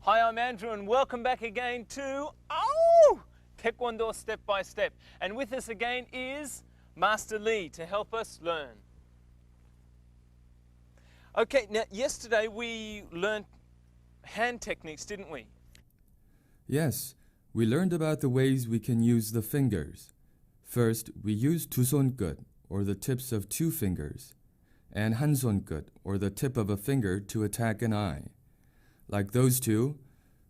Hi, I'm Andrew and welcome back again to Taekwondo Step by Step. And with us again is Master Lee to help us learn. Okay, now yesterday we learned hand techniques, didn't we? Yes, we learned about the ways we can use the fingers. First, we use 두 손끝, or the tips of two fingers, and 한 손끝, or the tip of a finger, to attack an eye. Like those two,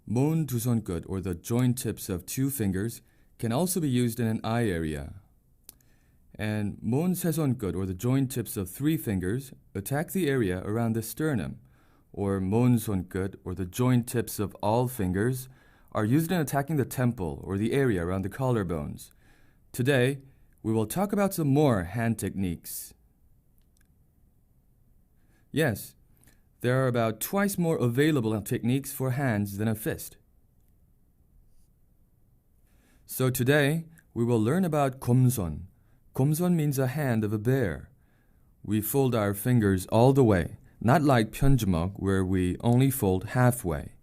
모은 두 손끝, or the joint tips of two fingers, can also be used in an eye area. And 모은 세 손끝, or the joint tips of three fingers, attack the area around the sternum, or 모은 손끝, or the joint tips of all fingers, are used in attacking the temple, or the area around the collarbones. Today, we will talk about some more hand techniques. Yes, there are about twice more available techniques for hands than a fist. So today, we will learn about 곰손. 곰손 means a hand of a bear. We fold our fingers all the way, not like 편주먹, where we only fold halfway.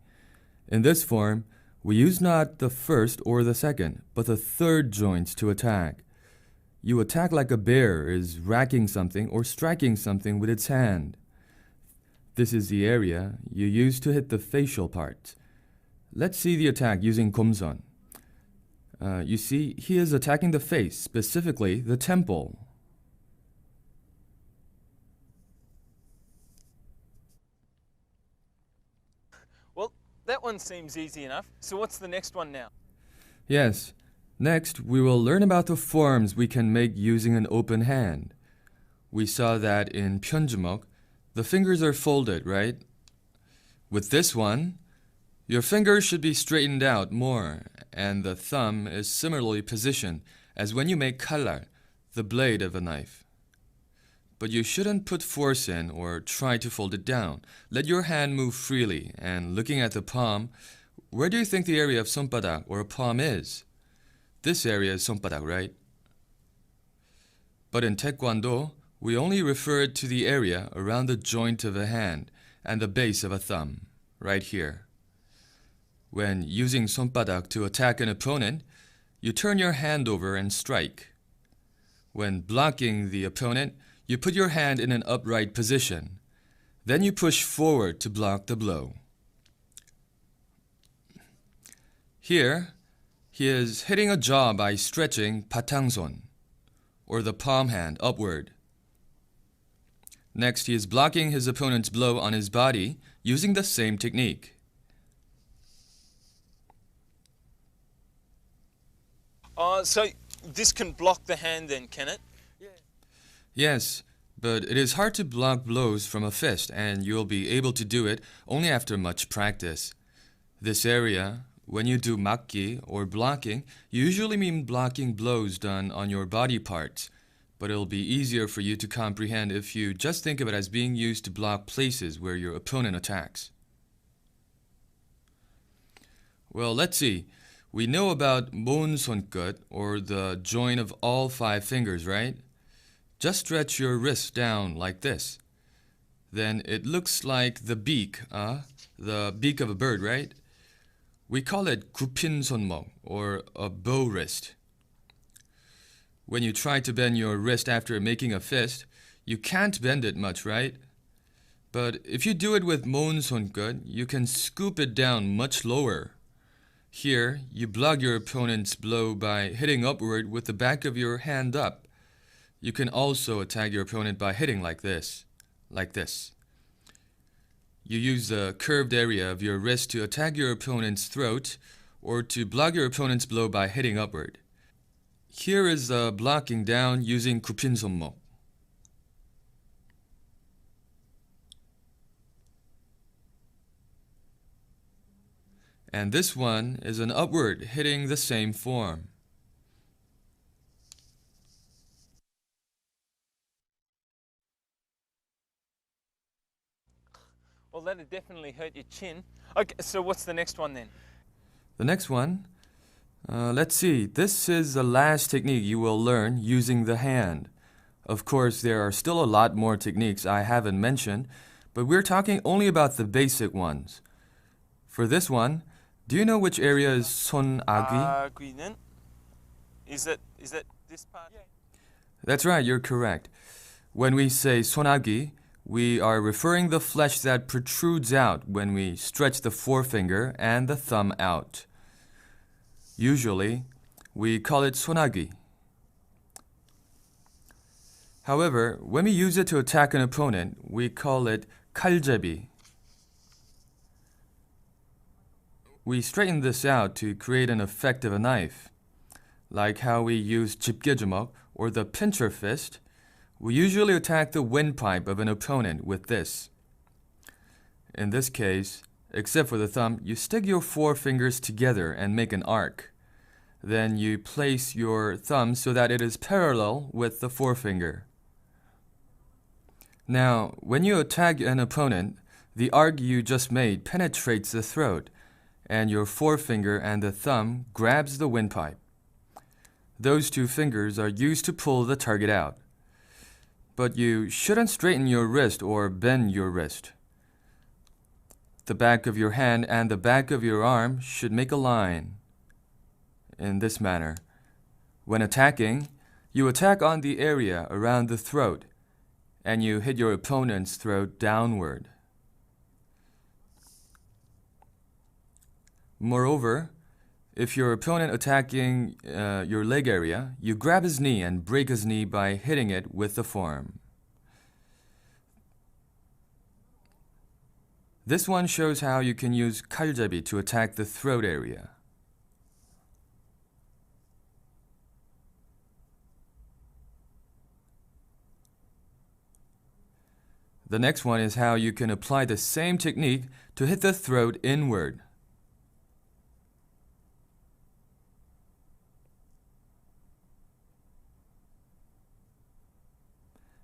In this form, we use not the first or the second, but the third joints to attack. You attack like a bear is racking something or striking something with its hand. This is the area you use to hit the facial part. Let's see the attack using 곰손. You see, he is attacking the face, specifically the temple. Well, that one seems easy enough. So what's the next one now? Yes. Next, we will learn about the forms we can make using an open hand. We saw that in 편주먹, the fingers are folded, right? With this one, your fingers should be straightened out more, and the thumb is similarly positioned as when you make 칼날, the blade of a knife. But you shouldn't put force in or try to fold it down. Let your hand move freely, and looking at the palm, where do you think the area of 손바닥 or palm is? This area is 손바닥, right? But in Taekwondo, we only refer to the area around the joint of a hand and the base of a thumb, right here. When using 손바닥 to attack an opponent, you turn your hand over and strike. When blocking the opponent, you put your hand in an upright position. Then you push forward to block the blow. Here, he is hitting a jaw by stretching 바탕손, or the palm hand, upward. Next, he is blocking his opponent's blow on his body using the same technique. So this can block the hand then, can it? Yes, but it is hard to block blows from a fist, and you'll be able to do it only after much practice. This area, when you do 막기 or blocking, you usually mean blocking blows done on your body parts, but it'll be easier for you to comprehend if you just think of it as being used to block places where your opponent attacks. Well, let's see. We know about 모은 손끝, or the joint of all five fingers, right? Just stretch your wrist down like this. Then it looks like the beak of a bird, right? We call it 굽힌 손목, or a bow wrist. When you try to bend your wrist after making a fist, you can't bend it much, right? But if you do it with 모은 손끝, you can scoop it down much lower. Here, you block your opponent's blow by hitting upward with the back of your hand up. You can also attack your opponent by hitting like this. You use the curved area of your wrist to attack your opponent's throat, or to block your opponent's blow by hitting upward. Here is the blocking down using 굽힌 손목. And this one is an upward, hitting the same form. Well, that'd definitely hurt your chin. Okay, so what's the next one then? The next one, let's see. This is the last technique you will learn using the hand. Of course, there are still a lot more techniques I haven't mentioned, but we're talking only about the basic ones. For this one, do you know which area is 손아귀? 아귀는? Is that this part? Yeah. That's right, you're correct. When we say 손아귀, we are referring the flesh that protrudes out when we stretch the forefinger and the thumb out. Usually, we call it 손아귀. However, when we use it to attack an opponent, we call it 칼제비. We straighten this out to create an effect of a knife. Like how we use 집게주먹 or the pincher fist, we usually attack the windpipe of an opponent with this. In this case, except for the thumb, you stick your four fingers together and make an arc. Then you place your thumb so that it is parallel with the forefinger. Now, when you attack an opponent, the arc you just made penetrates the throat, and your forefinger and the thumb grabs the windpipe. Those two fingers are used to pull the target out. But you shouldn't straighten your wrist or bend your wrist. The back of your hand and the back of your arm should make a line. In this manner, when attacking, you attack on the area around the throat, and you hit your opponent's throat downward. Moreover, if your opponent attacking your leg area, you grab his knee and break his knee by hitting it with the forearm. This one shows how you can use 칼제비 to attack the throat area. The next one is how you can apply the same technique to hit the throat inward.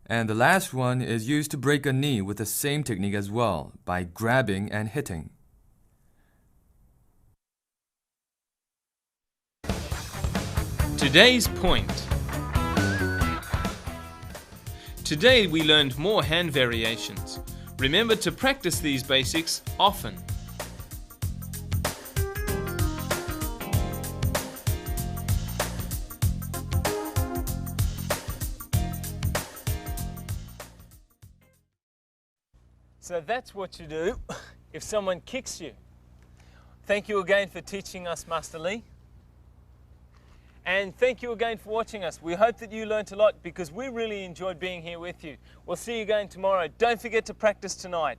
And the last one is used to break a knee with the same technique as well, by grabbing and hitting. Today's point. Today we learned more hand variations. Remember to practice these basics often. So that's what you do if someone kicks you. Thank you again for teaching us, Master Lee. And thank you again for watching us. We hope that you learnt a lot because we really enjoyed being here with you. We'll see you again tomorrow. Don't forget to practice tonight.